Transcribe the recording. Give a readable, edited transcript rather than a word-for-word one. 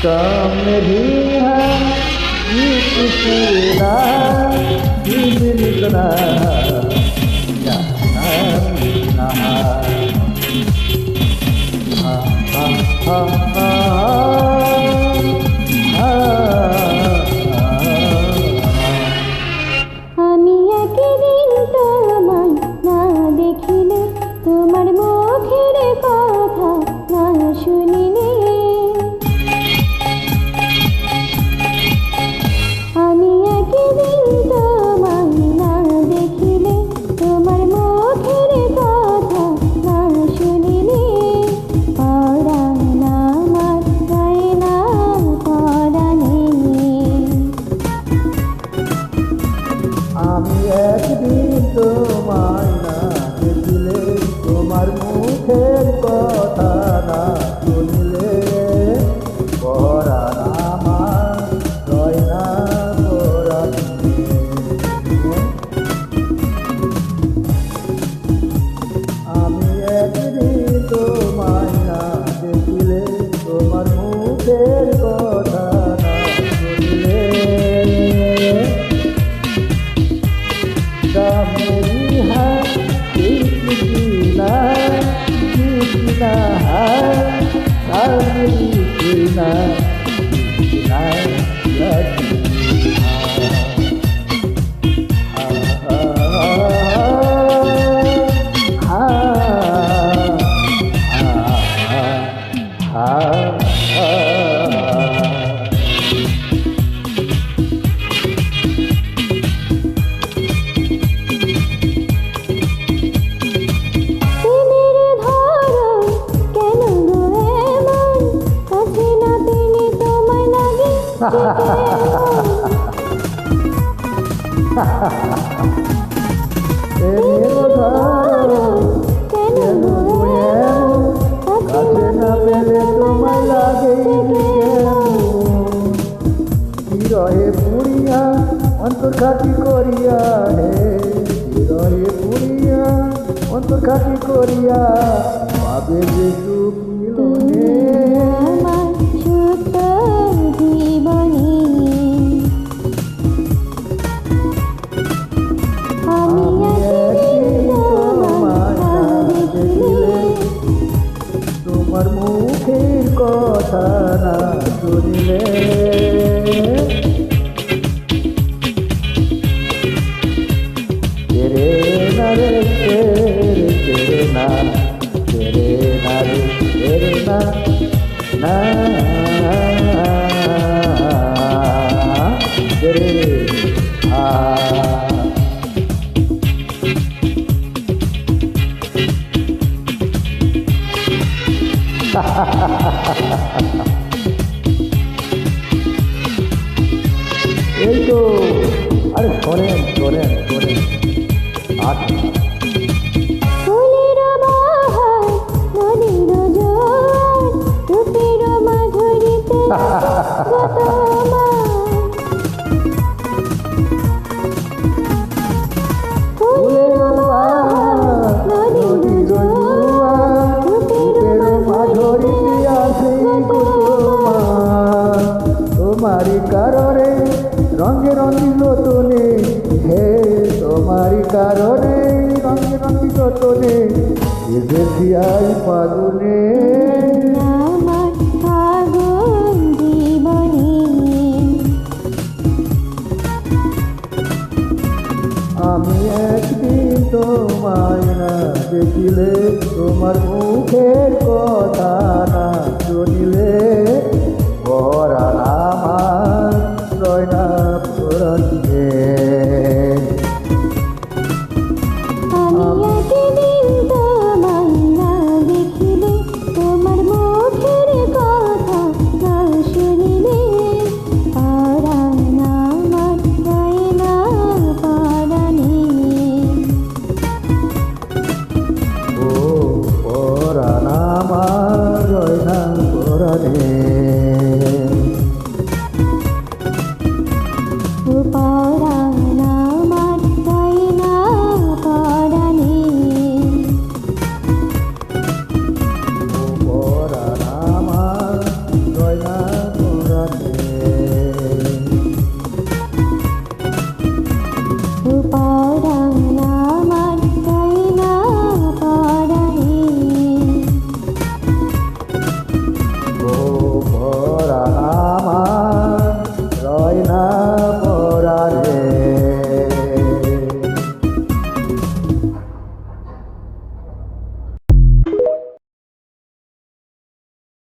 सामने भी है ये खुशियाँ ये मिलना या ना हा हा हा हा আমি একদিন তোমায় না দেখিলে, তোমার মুখের কথা না শুনিলে, আমি একদিন তোমায় না দেখিলে, তোমার মুখের কথা না শুনিলে, পরাণ আমার গায়ে না পরাণে। আমি একদিন তোমায় না দেখিলে, তোমার মুখের কথা না শুনিলে, পরাণ আমার রয় না পরাণে। আমি একদিন তোমায় না দেখিলে, তোমার মুখের কথা না শুনিলে, मेरी है कितना कितना है मेरी कितना कितना অন্তর্ঘাতী করিয়া হে হৃদয়ে পুরিয়া অন্তর্ঘাতী করিয়া পাবে যে সুখ মিলনে। আমার ছোট জীবনে আমি একদিন তোমায় না দেখিলে, তোমার মুখের কথা না শুনিলে, तेरे ना रे तेरे ना तेरे ना रे तेरे ना ना तेरे এই তো আরে শোনেন শোনেন শোনেন ফুলের বাহার নদীর জোয়ার রূপের মাধুরীতে ফুলের বাহার নদীর জোয়ার রূপের মাধুরীতে আসে কুসুমা, তোমারই কারণে রঙে রঙিন তোলে হে, তোমারই কারণে রঙে রঙিন তোলে এসেছি আই ফাগুনে। আমার ফাগুন জীবনে আমি একদিন তোমায় না দেখিলে, তোমার মুখের কথা না শুনিলে, পরাণ